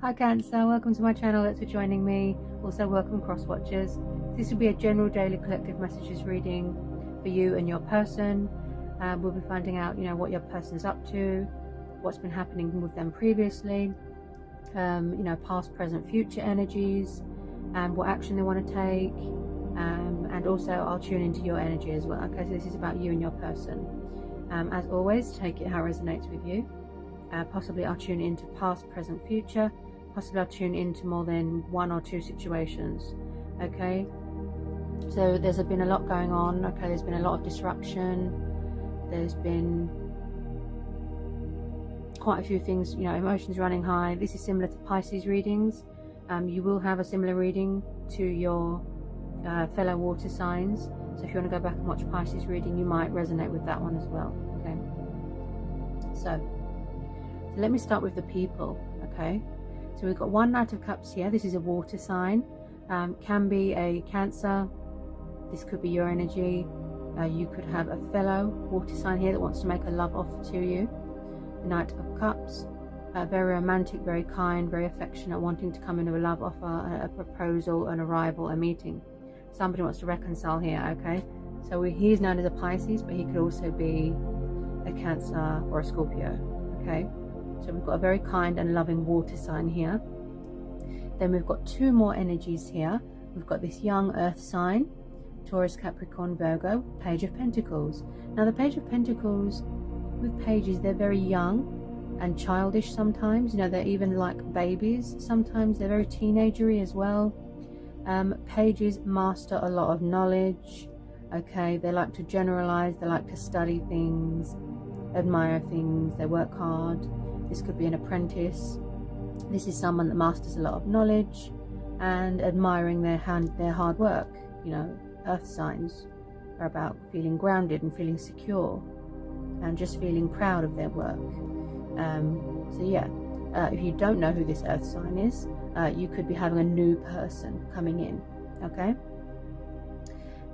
Hi Cancer, welcome to my channel. Thanks for joining me. Also welcome cross watchers. This will be a general daily collective messages reading for you and your person. We'll be finding out, what your person's up to, what's been happening with them previously, past, present, future energies, and what action they want to take. And also I'll tune into your energy as well. Okay, so this is about you and your person. As always, take it how it resonates with you. Possibly I'll tune into past, present, future. Possibly I'll tune into more than one or two situations. Okay, so there's been a lot going on. Okay, there's been a lot of disruption. There's been quite a few things, emotions running high. This is similar to Pisces readings. You will have a similar reading to your fellow water signs. So if you want to go back and watch Pisces reading, you might resonate with that one as well. Okay, so let me start with the people. Okay, so we've got one Knight of Cups here. This is a water sign. Can be a Cancer. This could be your energy. You could have a fellow water sign here that wants to make a love offer to you. The Knight of Cups, very romantic, very kind, very affectionate, wanting to come into a love offer, a proposal, an arrival, a meeting. Somebody wants to reconcile here. Okay, so he's known as a Pisces, but he could also be a Cancer or a Scorpio. Okay, so we've got a very kind and loving water sign here. Then we've got two more energies here. We've got this young earth sign, Taurus, Capricorn, Virgo, Page of Pentacles. Now the Page of Pentacles, with pages, they're very young and childish sometimes. They're even like babies. Sometimes they're very teenagery as well. Pages master a lot of knowledge. Okay, they like to generalize, they like to study things, admire things, they work hard. This could be an apprentice. This is someone that masters a lot of knowledge and admiring their hard work. Earth signs are about feeling grounded and feeling secure and just feeling proud of their work. So yeah, if you don't know who this earth sign is, you could be having a new person coming in. Okay,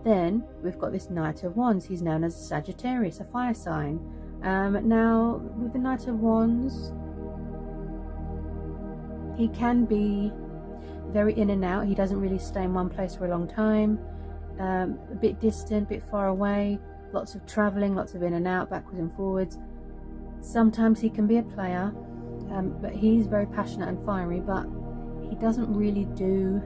then we've got this Knight of Wands. He's known as a Sagittarius, a fire sign. Now with the Knight of Wands, he can be very in and out. He doesn't really stay in one place for a long time. A bit distant, a bit far away, lots of traveling, lots of in and out, backwards and forwards. Sometimes he can be a player, but he's very passionate and fiery, but he doesn't really do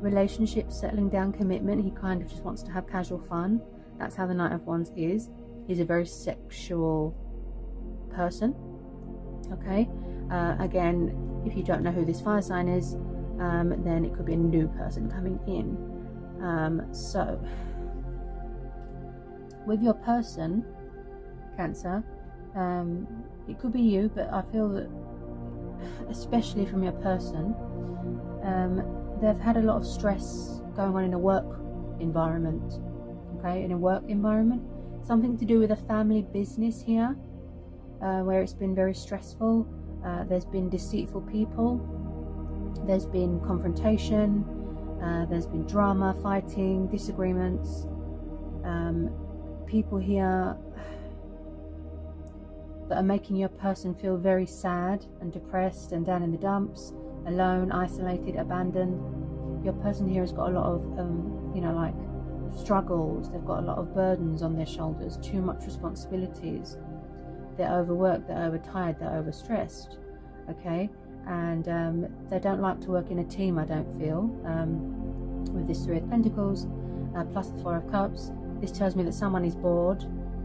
relationships, settling down, commitment. He kind of just wants to have casual fun. That's how the Knight of Wands is. He's a very sexual person. Okay, again, if you don't know who this fire sign is, then it could be a new person coming in. So with your person, Cancer, it could be you, but I feel that especially from your person, they've had a lot of stress going on in a work environment. Okay, in a work environment, something to do with a family business here, where it's been very stressful. There's been deceitful people, there's been confrontation, there's been drama, fighting, disagreements. People here that are making your person feel very sad and depressed and down in the dumps, alone, isolated, abandoned. Your person here has got a lot of like struggles. They've got a lot of burdens on their shoulders, too much responsibilities. They're overworked, they're overtired, they're overstressed. Okay, and they don't like to work in a team, I don't feel. With this Three of Pentacles plus the Four of Cups, this tells me that someone is bored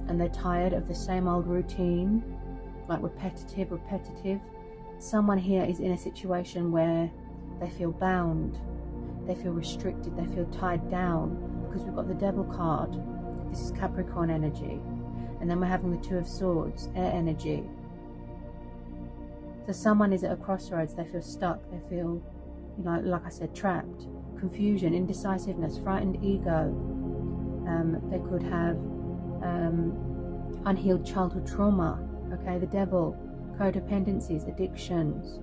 and they're tired of the same old routine, like repetitive. Someone here is in a situation where they feel bound, they feel restricted, they feel tied down, because we've got the Devil card. This is Capricorn energy, and then we're having the Two of Swords, air energy. So someone is at a crossroads. They feel stuck, they feel, like I said, trapped, confusion, indecisiveness, frightened ego. They could have unhealed childhood trauma. Okay, the Devil, codependencies, addictions.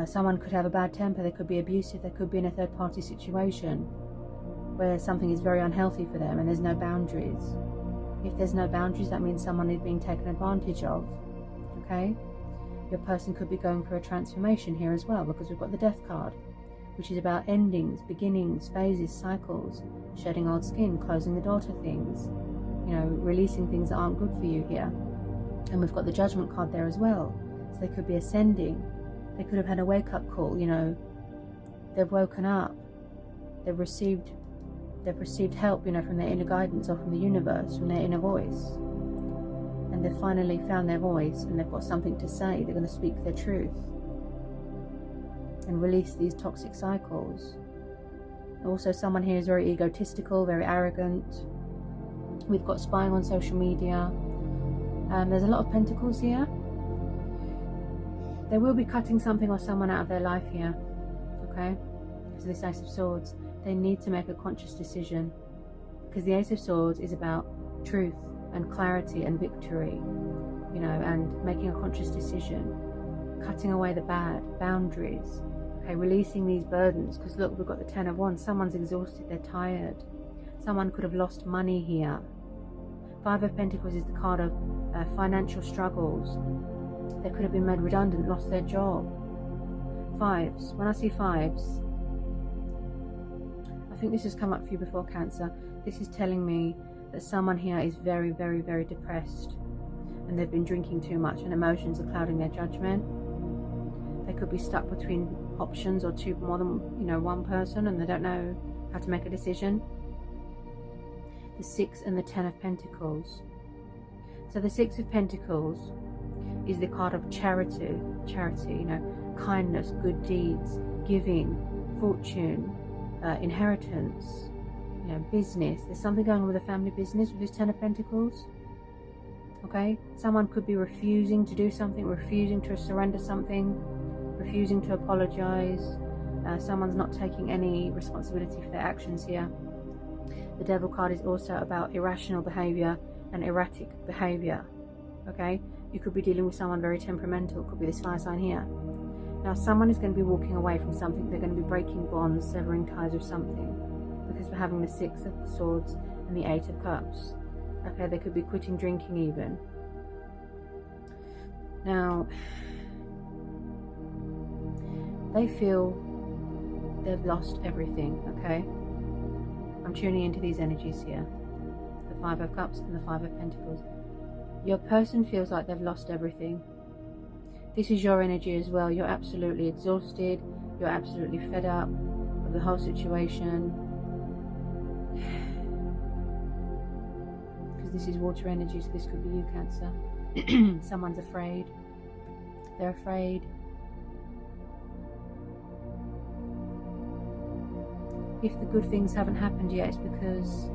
Someone could have a bad temper, they could be abusive, they could be in a third-party situation where something is very unhealthy for them and there's no boundaries. If there's no boundaries, that means someone is being taken advantage of. Okay, Your person could be going for a transformation here as well, because we've got the Death card, which is about endings, beginnings, phases, cycles, shedding old skin, closing the door to things, you know, releasing things that aren't good for you here. And we've got the Judgment card there as well. So they could be ascending. They could have had a wake-up call, you know. They've woken up. They've received help, you know, from their inner guidance or from the universe, from their inner voice. And they've finally found their voice and they've got something to say. They're going to speak their truth and release these toxic cycles. Also, someone here is very egotistical, very arrogant. We've got spying on social media. There's a lot of pentacles here. They will be cutting something or someone out of their life here. Okay? So this Ace of Swords, they need to make a conscious decision, because the Ace of Swords is about truth and clarity and victory, you know, and making a conscious decision, cutting away the bad, boundaries, okay, releasing these burdens. Because look, we've got the Ten of Wands. Someone's exhausted, they're tired. Someone could have lost money here. Five of Pentacles is the card of financial struggles. They could have been made redundant, lost their job. Fives, when I see fives, I think this has come up for you before, Cancer. This is telling me that someone here is very, very, very depressed, and they've been drinking too much and emotions are clouding their judgment. They could be stuck between options, or more than, you know, one person, and they don't know how to make a decision. The Six and the Ten of Pentacles. So the Six of Pentacles is the card of charity, you know, kindness, good deeds, giving, fortune, inheritance, you know, business. There's something going on with a family business with this Ten of Pentacles. Okay, someone could be refusing to do something, refusing to surrender something, refusing to apologize. Someone's not taking any responsibility for their actions here. The Devil card is also about irrational behavior and erratic behavior. Okay, you could be dealing with someone very temperamental. Could be this fire sign here. Now someone is going to be walking away from something. They're going to be breaking bonds, severing ties with something, because we're having the Six of Swords and the Eight of Cups. Okay, they could be quitting drinking even. Now, they feel they've lost everything, okay? I'm tuning into these energies here. The Five of Cups and the Five of Pentacles. Your person feels like they've lost everything. This is your energy as well. You're absolutely exhausted. You're absolutely fed up of the whole situation. Because this is water energy, so this could be you, Cancer. Someone's afraid. They're afraid. If the good things haven't happened yet, it's because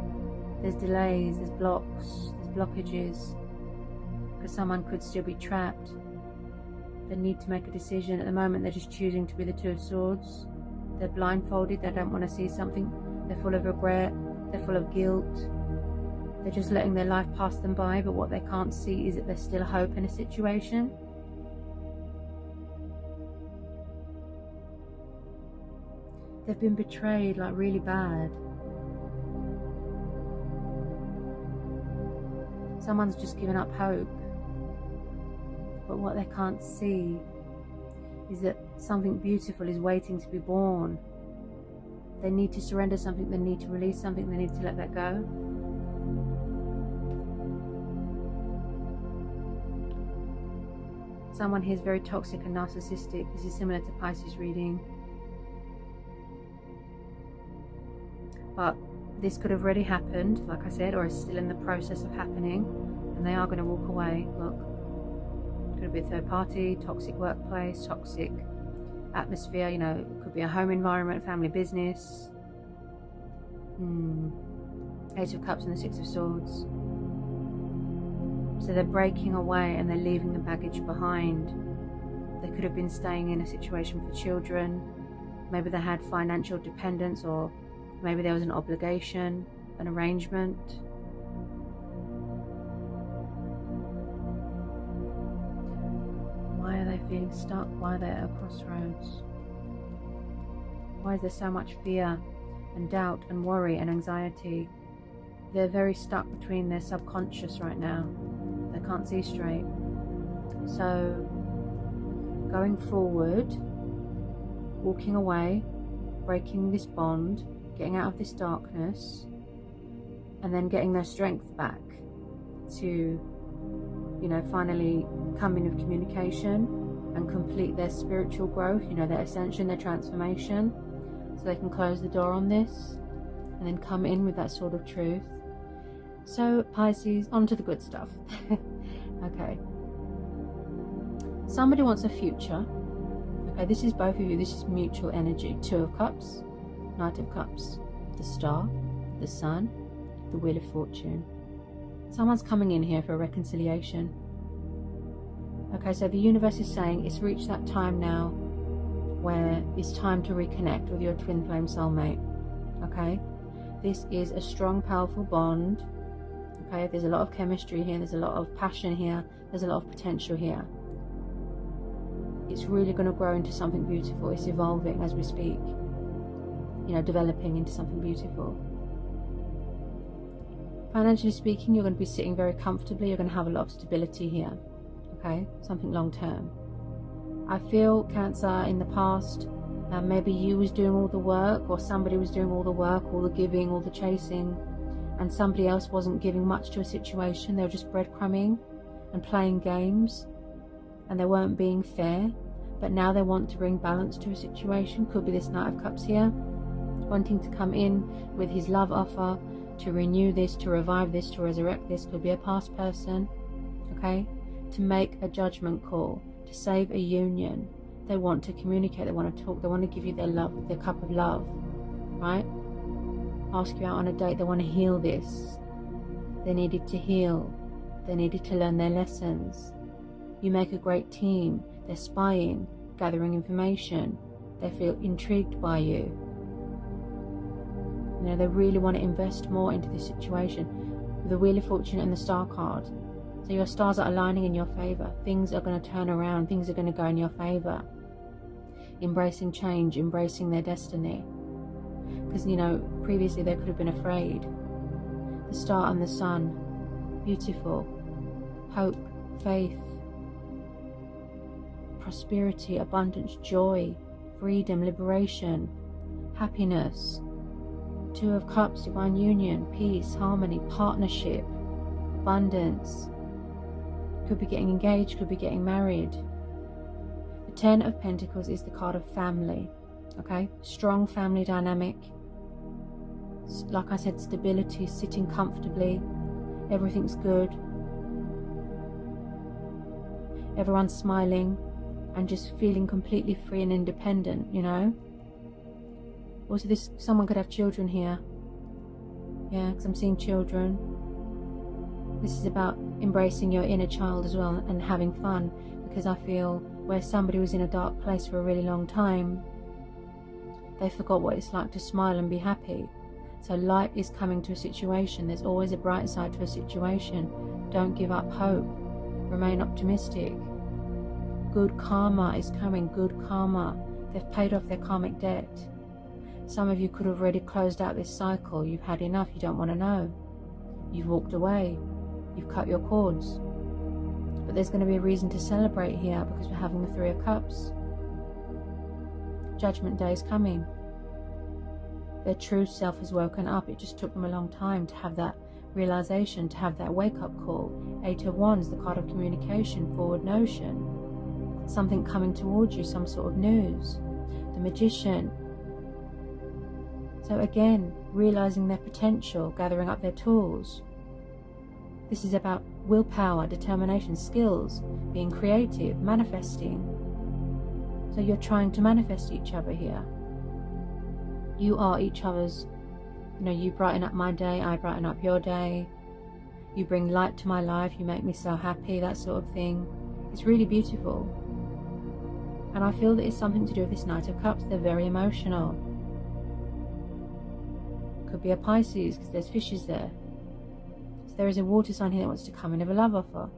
there's delays, there's blocks, there's blockages. Because someone could still be trapped. They need to make a decision. At the moment, they're just choosing to be the Two of Swords. They're blindfolded. They don't want to see something. They're full of regret. They're full of guilt. They're just letting their life pass them by. But what they can't see is that there's still hope in a situation. They've been betrayed, like really bad. Someone's just given up hope. But what they can't see is that something beautiful is waiting to be born. They need to surrender something, they need to release something, they need to let that go. Someone here is very toxic and narcissistic. This is similar to Pisces reading. But this could have already happened, like I said, or is still in the process of happening. And they are going to walk away. Look. Could be a third party, toxic workplace, toxic atmosphere, you know, it could be a home environment, family business. Eight of Cups and the Six of Swords. So they're breaking away and they're leaving the baggage behind. They could have been staying in a situation for children. Maybe they had financial dependence, or maybe there was an obligation, an arrangement. Why are they feeling stuck? Why are they at a crossroads? Why is there so much fear and doubt and worry and anxiety? They're very stuck between their subconscious right now. They can't see straight. So going forward, walking away, breaking this bond, getting out of this darkness, and then getting their strength back to, you know, finally come in with communication and complete their spiritual growth, you know, their ascension, their transformation, so they can close the door on this and then come in with that sort of truth. So Pisces, on to the good stuff. Okay, somebody wants a future. Okay, this is both of you, this is mutual energy. Two of Cups, Knight of Cups, the Star, the Sun, the Wheel of Fortune. Someone's coming in here for a reconciliation. Okay, so the universe is saying it's reached that time now where it's time to reconnect with your twin flame soulmate. Okay, this is a strong, powerful bond. Okay, there's a lot of chemistry here, there's a lot of passion here, there's a lot of potential here. It's really going to grow into something beautiful. It's evolving as we speak, you know, developing into something beautiful. Financially speaking, you're going to be sitting very comfortably. You're going to have a lot of stability here. Okay, something long term. I feel, Cancer, in the past, maybe you was doing all the work, or somebody was doing all the work, all the giving, all the chasing, and somebody else wasn't giving much to a situation. They were just breadcrumbing and playing games, and they weren't being fair. But now they want to bring balance to a situation. Could be this Knight of Cups here, wanting to come in with his love offer to renew this, to revive this, to resurrect this. Could be a past person. Okay, to make a judgment call, to save a union. They want to communicate, they want to talk, they want to give you their love, their cup of love, right? Ask you out on a date. They want to heal this. They needed to heal. They needed to learn their lessons. You make a great team. They're spying, gathering information. They feel intrigued by you. You know, they really want to invest more into this situation. With the Wheel of Fortune and the Star card. So your stars are aligning in your favor. Things are going to turn around. Things are going to go in your favor. Embracing change, embracing their destiny. Because, you know, previously they could have been afraid. The Star and the Sun. Beautiful. Hope, faith, prosperity, abundance, joy, freedom, liberation, happiness. Two of Cups, divine union, peace, harmony, partnership, abundance. Could be getting engaged, could be getting married. The Ten of Pentacles is the card of family. Okay, strong family dynamic. Like I said, stability, sitting comfortably, everything's good, everyone's smiling and just feeling completely free and independent, you know. Also, someone could have children here. Yeah, because I'm seeing children. This is about embracing your inner child as well and having fun, because I feel where somebody was in a dark place for a really long time, they forgot what it's like to smile and be happy. So light is coming to a situation. There's always a bright side to a situation. Don't give up hope. Remain optimistic. Good karma is coming. Good karma. They've paid off their karmic debt. Some of you could have already closed out this cycle. You've had enough. You don't want to know. You've walked away. You've cut your cords. But there's going to be a reason to celebrate here, because we're having the Three of Cups. Judgment Day is coming. Their true self has woken up. It just took them a long time to have that realization, to have that wake-up call. Eight of Wands, the card of communication, forward notion. Something coming towards you, some sort of news. The Magician. So again, realizing their potential, gathering up their tools. This is about willpower, determination, skills, being creative, manifesting. So you're trying to manifest each other here. You are each other's, you know, you brighten up my day, I brighten up your day. You bring light to my life, you make me so happy, that sort of thing. It's really beautiful. And I feel that it's something to do with this Knight of Cups. They're very emotional. Could be a Pisces, because there's fishes there. So there is a water sign here that wants to come in with a love offer.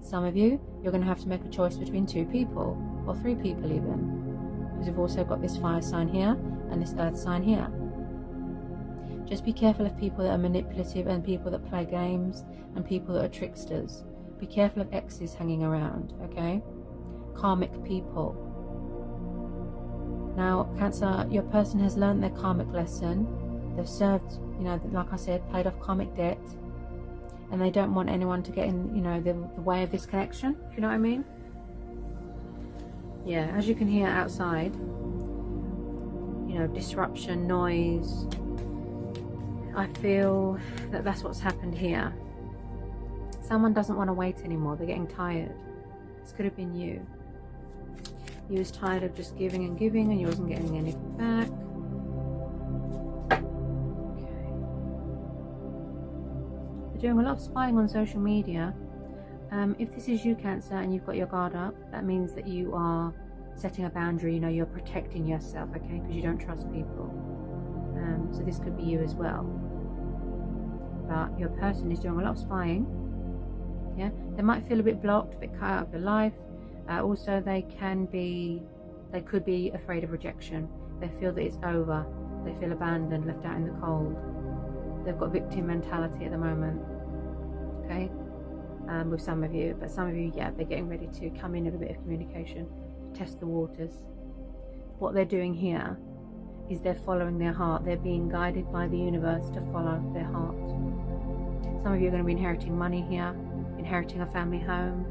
Some of you, you're going to have to make a choice between two people, or three people even. Because you've also got this fire sign here, and this earth sign here. Just be careful of people that are manipulative, and people that play games, and people that are tricksters. Be careful of exes hanging around, okay? karmic people. Now, Cancer, your person has learned their karmic lesson. They've served, you know, like I said, paid off karmic debt. And they don't want anyone to get in, you know, the way of this connection, if you know what I mean. Yeah, as you can hear outside, you know, disruption, noise. I feel that that's what's happened here. Someone doesn't want to wait anymore. They're getting tired. This could have been you. You was tired of just giving and giving and you wasn't getting anything back. Okay. You're doing a lot of spying on social media. If this is you, Cancer, and you've got your guard up, that means that you are setting a boundary, you know, you're protecting yourself, okay, because you don't trust people. So this could be you as well. But your person is doing a lot of spying. Yeah, they might feel a bit blocked, a bit cut out of their life. Also, they could be afraid of rejection. They feel that it's over. They feel abandoned, left out in the cold. They've got victim mentality at the moment. Okay, with some of you, but some of you, yeah, they're getting ready to come in with a bit of communication, test the waters. What they're doing here is they're following their heart. They're being guided by the universe to follow their heart. Some of you are going to be inheriting money here, inheriting a family home,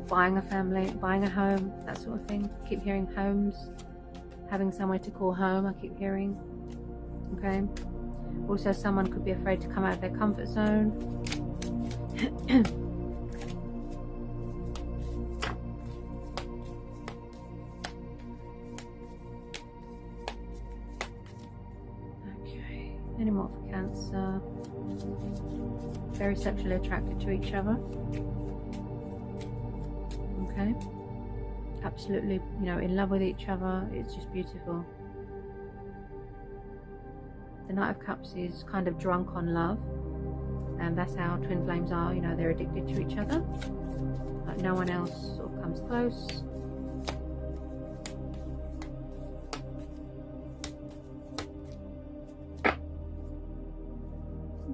buying a family, buying a home, that sort of thing. I keep hearing homes, having somewhere to call home, I keep hearing. Okay. Also, someone could be afraid to come out of their comfort zone. Okay, any more for Cancer? Very sexually attracted to each other. Okay, absolutely, you know, in love with each other. It's just beautiful. The Knight of Cups is kind of drunk on love, and that's how twin flames are. You know, they're addicted to each other. Like no one else sort of comes close.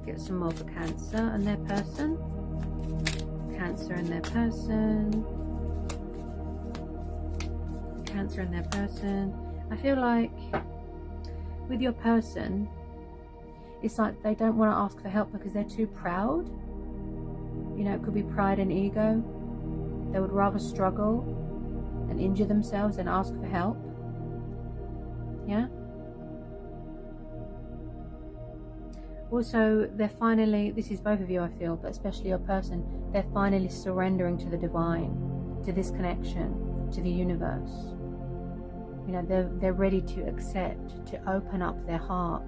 Get some more for Cancer and their person. Cancer and their person. Cancer and their person. I feel like with your person, it's like they don't want to ask for help because they're too proud. You know, it could be pride and ego. They would rather struggle and injure themselves than ask for help. Yeah? Also, they're finally, this is both of you I feel, but especially your person, they're finally surrendering to the divine, to this connection, to the universe. You know, they're ready to accept, to open up their heart.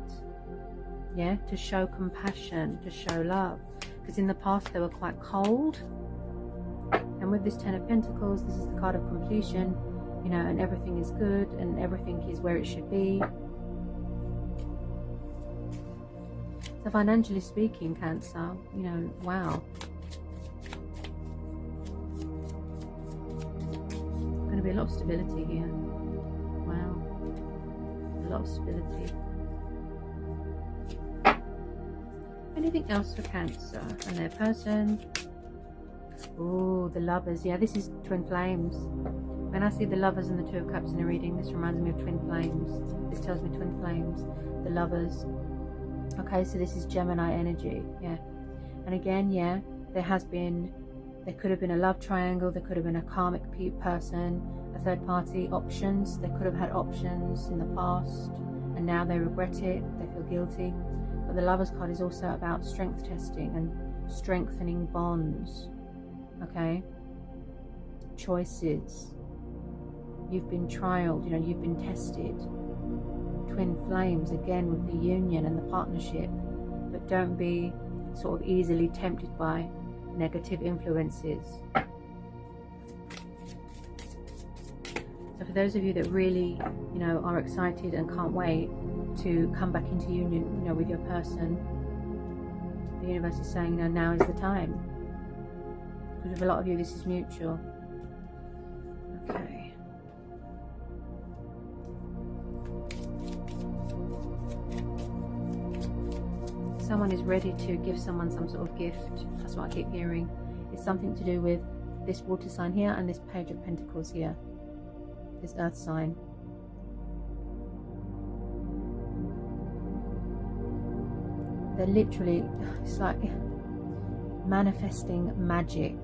Yeah, to show compassion, to show love. Because in the past they were quite cold. And with this Ten of Pentacles, this is the card of completion, you know, and everything is good and everything is where it should be. So financially speaking, Cancer, you know, wow. Going to be a lot of stability here. Wow. A lot of stability. Anything else for Cancer and their person? Oh, the Lovers. Yeah, this is twin flames. When I see the Lovers and the Two of Cups in a reading, this reminds me of twin flames. This tells me twin flames. The Lovers. Okay, so this is Gemini energy. Yeah. And again, yeah, there could have been a love triangle. There could have been a karmic person, a third party, options. They could have had options in the past and now they regret it. They feel guilty. But the Lovers card is also about strength testing and strengthening bonds. Okay? Choices. You've been trialed, you know, you've been tested. Twin flames, again, with the union and the partnership. But don't be sort of easily tempted by negative influences. So for those of you that really, you know, are excited and can't wait to come back into union, you know, with your person, the universe is saying, you know, now is the time. Because with a lot of you, this is mutual. Okay. Someone is ready to give someone some sort of gift. That's what I keep hearing. It's something to do with this water sign here and this Page of Pentacles here, this earth sign. They're literally, it's like manifesting magic.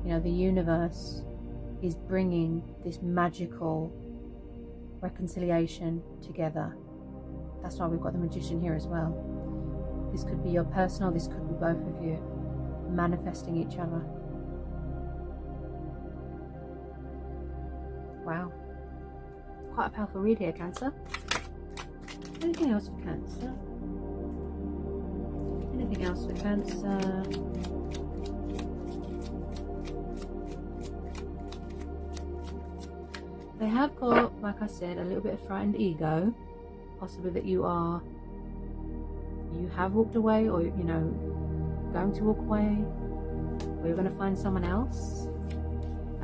You know, the universe is bringing this magical reconciliation together. That's why we've got the Magician here as well. This could be your personal, this could be both of you manifesting each other. Wow, quite a powerful read here, Cancer. Anything else for Cancer? Anything else for Cancer? They have got, like I said, a little bit of frightened ego. Possibly that you have walked away, or you know, going to walk away, or you're going to find someone else.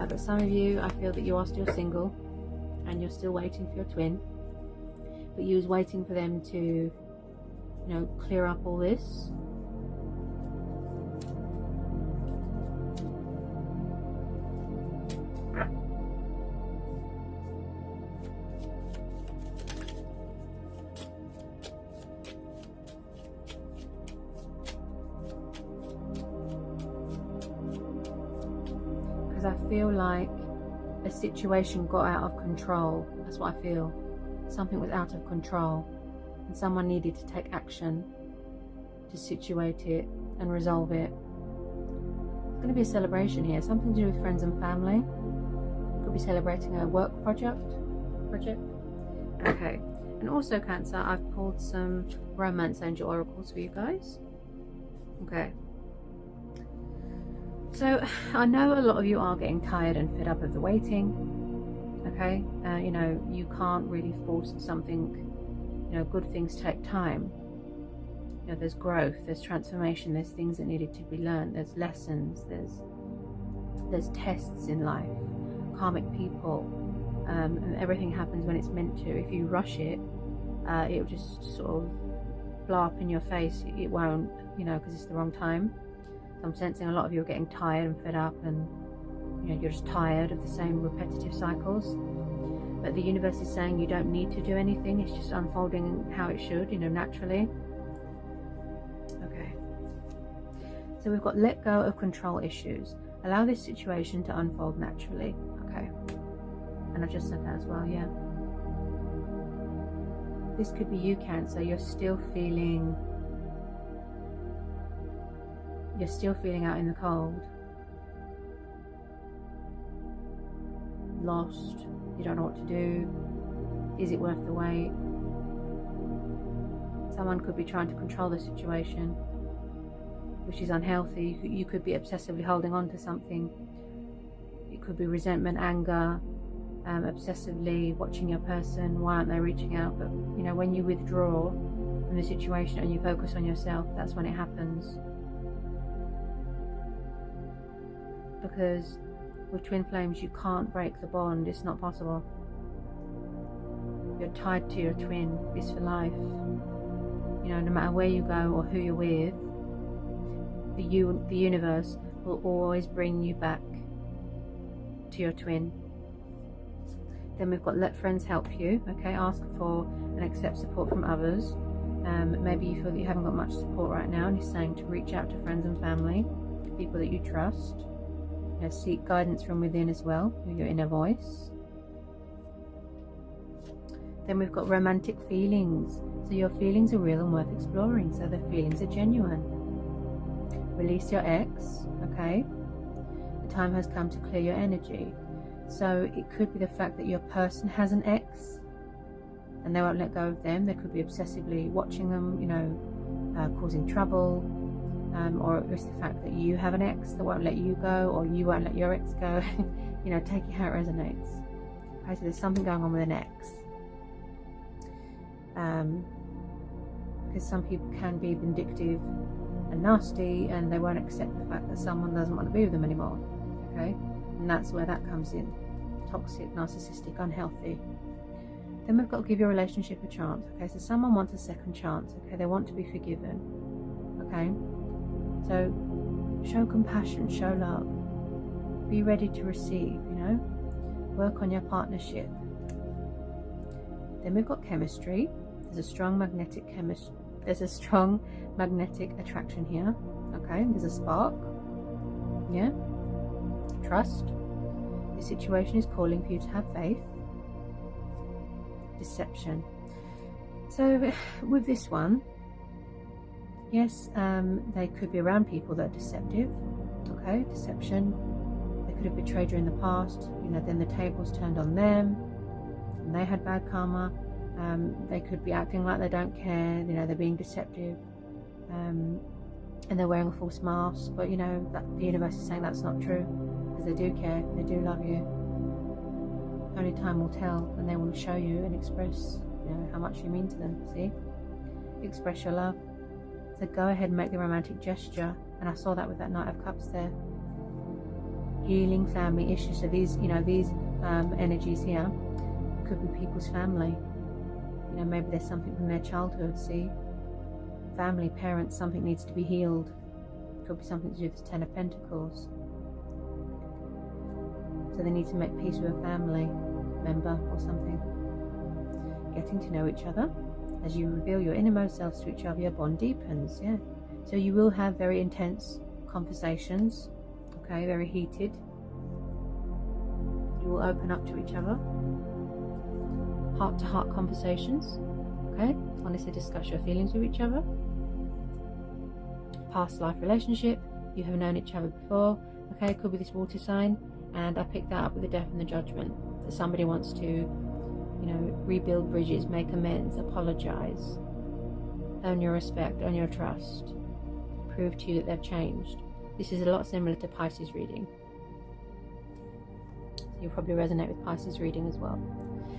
But some of you, I feel that you are still single and you're still waiting for your twin, but you was waiting for them to, you know, clear up all this. I feel like a situation got out of control. That's what I feel. Something was out of control and someone needed to take action to situate it and resolve it. It's going to be a celebration here, something to do with friends and family. Could be celebrating a work project. Okay, and also Cancer, I've pulled some romance angel oracles for you guys. Okay. So I know a lot of you are getting tired and fed up of the waiting. Okay, you know, you can't really force something. You know, good things take time. You know, there's growth, there's transformation, there's things that needed to be learned, there's lessons, there's tests in life, karmic people, and everything happens when it's meant to. If you rush it, it'll just sort of blow up in your face. It won't, you know, because it's the wrong time. I'm sensing a lot of you are getting tired and fed up, and you know, you're just tired of the same repetitive cycles. But the universe is saying you don't need to do anything, it's just unfolding how it should, you know, naturally. Okay. So we've got let go of control issues. Allow this situation to unfold naturally. Okay. And I just said that as well, yeah. This could be you, Cancer. You're still feeling out in the cold, lost, you don't know what to do. Is it worth the wait? Someone could be trying to control the situation, which is unhealthy. You could be obsessively holding on to something. It could be resentment, anger, obsessively watching your person. Why aren't they reaching out? But you know, when you withdraw from the situation and you focus on yourself, that's when it happens. Because with twin flames, you can't break the bond. It's not possible. You're tied to your twin. It's for life. You know, no matter where you go or who you're with, the universe will always bring you back to your twin. Then we've got let friends help you. Okay, ask for and accept support from others. Maybe you feel that you haven't got much support right now, and he's saying to reach out to friends and family, people that you trust. You know, seek guidance from within as well, with your inner voice. Then we've got romantic feelings. So your feelings are real and worth exploring. So the feelings are genuine. Release your ex, okay? The time has come to clear your energy. So it could be the fact that your person has an ex and they won't let go of them. They could be obsessively watching them, you know, causing trouble. Or it's the fact that you have an ex that won't let you go, or you won't let your ex go. You know, take it how it resonates. Okay, so there's something going on with an ex. Because some people can be vindictive and nasty, and they won't accept the fact that someone doesn't want to be with them anymore. Okay, and that's where that comes in. Toxic, narcissistic, unhealthy. Then we've got to give your relationship a chance. Okay, so someone wants a second chance. Okay, they want to be forgiven. Okay. So show compassion, show love. Be ready to receive, you know. Work on your partnership. Then we've got chemistry. There's a strong magnetic attraction here. Okay, there's a spark. Yeah. Trust. The situation is calling for you to have faith. Deception. So with this one, yes, they could be around people that are deceptive. Okay, deception. They could have betrayed you in the past, you know, then the tables turned on them and they had bad karma. They could be acting like they don't care, you know, they're being deceptive, and they're wearing a false mask, but you know that the universe is saying that's not true, because they do care, they do love you. Only time will tell, and they will show you and express, you know, how much you mean to them. See, express your love. So go ahead and make the romantic gesture, and I saw that with that Knight of Cups there. Healing family issues. So these, you know, these energies here could be people's family. You know, maybe there's something from their childhood. See, family, parents, something needs to be healed. Could be something to do with the Ten of Pentacles. So they need to make peace with a family member or something. Getting to know each other. As you reveal your innermost selves to each other, your bond deepens. Yeah. So you will have very intense conversations. Okay, very heated. You will open up to each other. Heart-to-heart conversations. Okay, honestly discuss your feelings with each other. Past life relationship. You have known each other before. Okay, could be this water sign. And I picked that up with the Death and the Judgment. That somebody wants to, you know, rebuild bridges, make amends, apologize, earn your respect, earn your trust, prove to you that they've changed. This is a lot similar to Pisces reading. So you'll probably resonate with Pisces reading as well.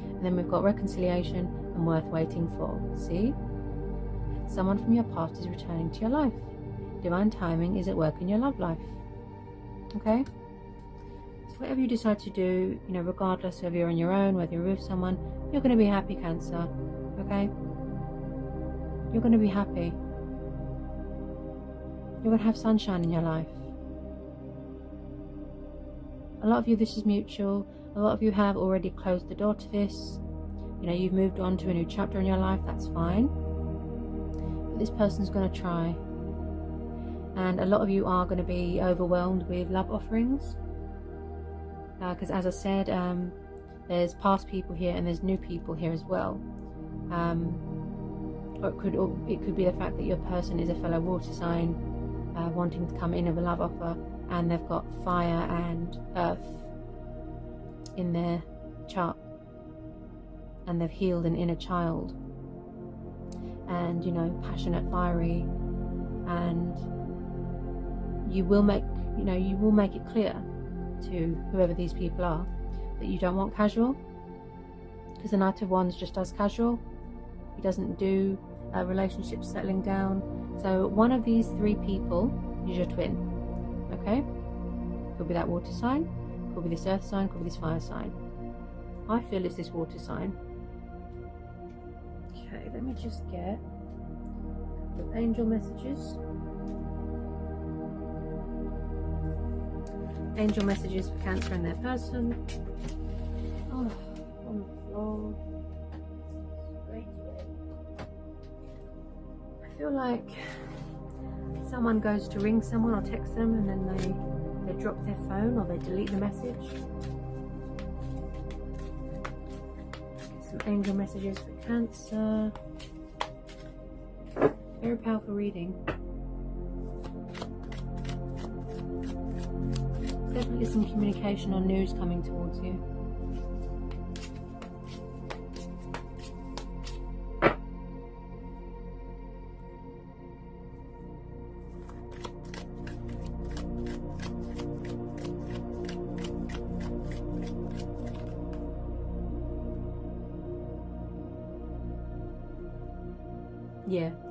And then we've got reconciliation and worth waiting for. See? Someone from your past is returning to your life. Divine timing is at work in your love life. Okay? So whatever you decide to do, you know, regardless whether you're on your own, whether you're with someone, you're going to be happy, Cancer. Okay? You're going to be happy. You're going to have sunshine in your life. A lot of you, this is mutual. A lot of you have already closed the door to this. You know, you've moved on to a new chapter in your life. That's fine. But this person's going to try. And a lot of you are going to be overwhelmed with love offerings. Because as I said, there's past people here and there's new people here as well. Or it could be the fact that your person is a fellow water sign, wanting to come in with a love offer, and they've got fire and earth in their chart, and they've healed an inner child, and, you know, passionate, fiery, and you will make it clear to whoever these people are that you don't want casual, because the Knight of Wands just does casual. He doesn't do relationships settling down. So one of these three people is your twin. Okay, could be that water sign, could be this earth sign, could be this fire sign. I feel it's this water sign. Okay, let me just get the angel messages. Angel messages for Cancer and their person. Oh, on the floor. Straight away. I feel like someone goes to ring someone or text them, and then they drop their phone or they delete the message. Some angel messages for Cancer. Very powerful reading. Definitely some communication or news coming towards you.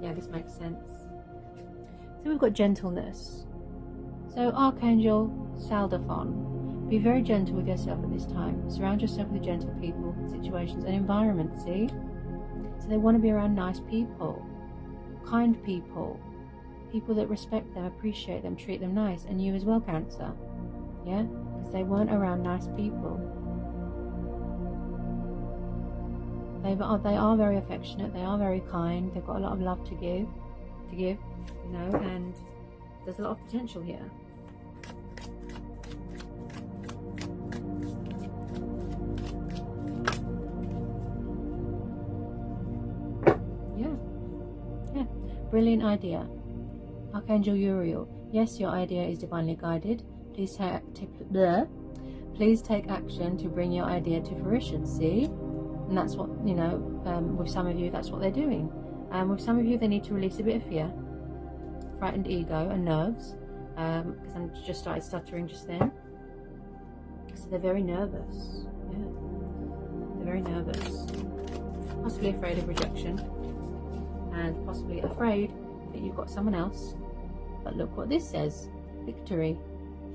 Yeah, this makes sense. So we've got gentleness. So Archangel Saldaphon, be very gentle with yourself at this time. Surround yourself with gentle people, situations and environments, see? So they want to be around nice people, kind people, people that respect them, appreciate them, treat them nice, and you as well, Cancer. Yeah? Because they weren't around nice people. They are very affectionate, they are very kind, they've got a lot of love to give, you know, and there's a lot of potential here. Yeah, brilliant idea. Archangel Uriel, yes, your idea is divinely guided. Please take action to bring your idea to fruition. See? And that's what, you know, with some of you, that's what they're doing. With some of you, they need to release a bit of fear, frightened ego and nerves, because I'm just started stuttering just then. So they're very nervous. Yeah, they're very nervous. Possibly afraid of rejection, and possibly afraid that you've got someone else. But look what this says. Victory.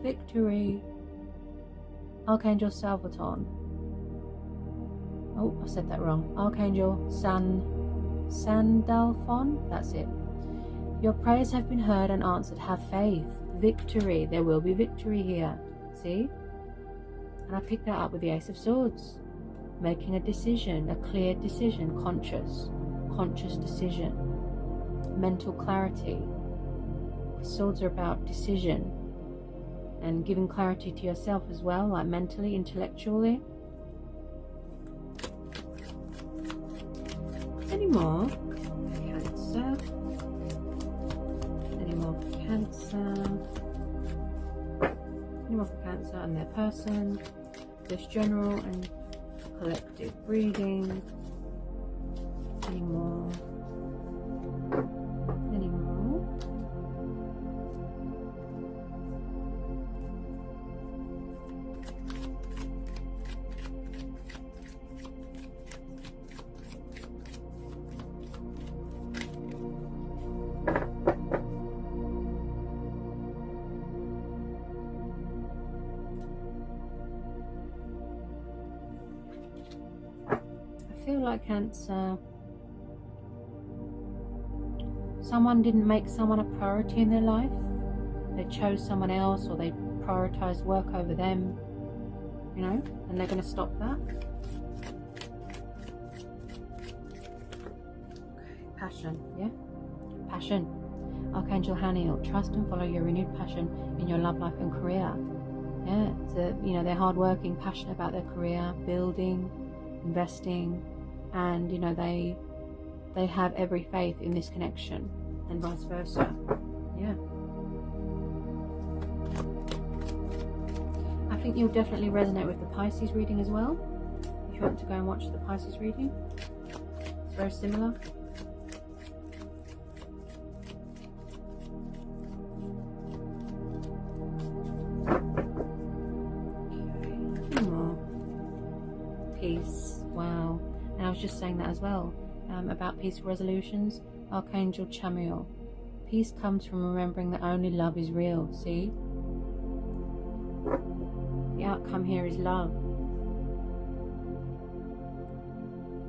Victory. Archangel Salvaton. Oh, I said that wrong. Archangel Sandalphon. That's it. Your prayers have been heard and answered. Have faith. Victory. There will be victory here. See? And I picked that up with the Ace of Swords. Making a decision, a clear decision, conscious decision. Mental clarity. Swords are about decision and giving clarity to yourself as well, like mentally, intellectually. Any more? Cancer. Any more for Cancer? Any more for Cancer and their person? This general and collective reading. Any more? Any more? I feel like Cancer, someone didn't make someone a priority in their life. They chose someone else, or they prioritized work over them, you know, and they're going to stop that. Passion, yeah? Passion. Archangel Haniel, trust and follow your renewed passion in your love life and career. Yeah, so, you know, they're hardworking, passionate about their career, building, investing, and, you know, they have every faith in this connection, and vice versa. Yeah. I think you'll definitely resonate with the Pisces reading as well. If you want to go and watch the Pisces reading, it's very similar. Peace. Wow. And I was just saying that as well, about peaceful resolutions. Archangel Chamuel. Peace comes from remembering that only love is real. See? The outcome here is love.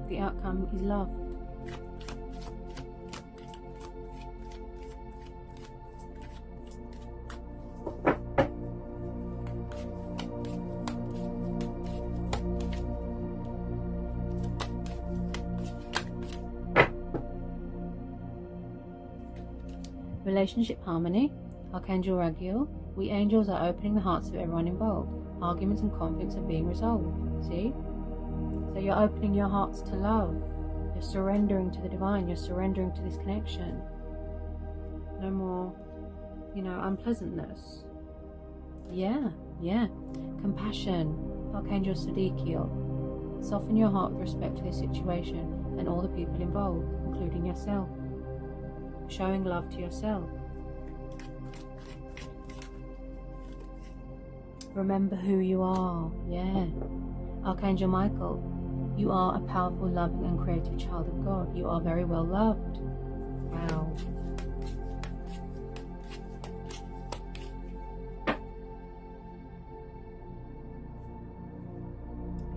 The outcome is love. Relationship harmony. Archangel Raguel. We angels are opening the hearts of everyone involved. Arguments and conflicts are being resolved. See? So you're opening your hearts to love. You're surrendering to the divine. You're surrendering to this connection. No more, you know, unpleasantness. Yeah, yeah. Compassion. Archangel Sadiqiel. Soften your heart with respect to this situation and all the people involved, including yourself. Showing love to yourself. Remember who you are. Yeah. Archangel Michael. You are a powerful, loving and creative child of God. You are very well loved. Wow.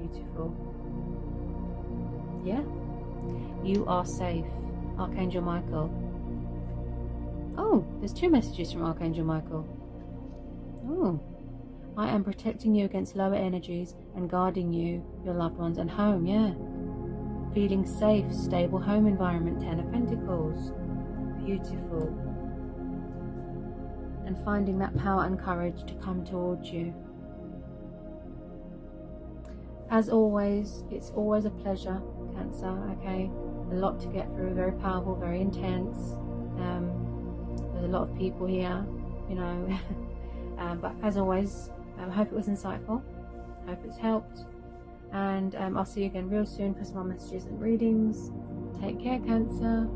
Beautiful. Yeah. You are safe. Archangel Michael. Oh, there's two messages from Archangel Michael. Oh. I am protecting you against lower energies and guarding you, your loved ones, and home, yeah. Feeling safe, stable home environment, 10 of Pentacles. Beautiful. And finding that power and courage to come towards you. As always, it's always a pleasure, Cancer, okay? A lot to get through, very powerful, very intense. There's a lot of people here, you know. But as always, I hope it was insightful. Hope it's helped. And I'll see you again real soon for some more messages and readings. Take care, Cancer.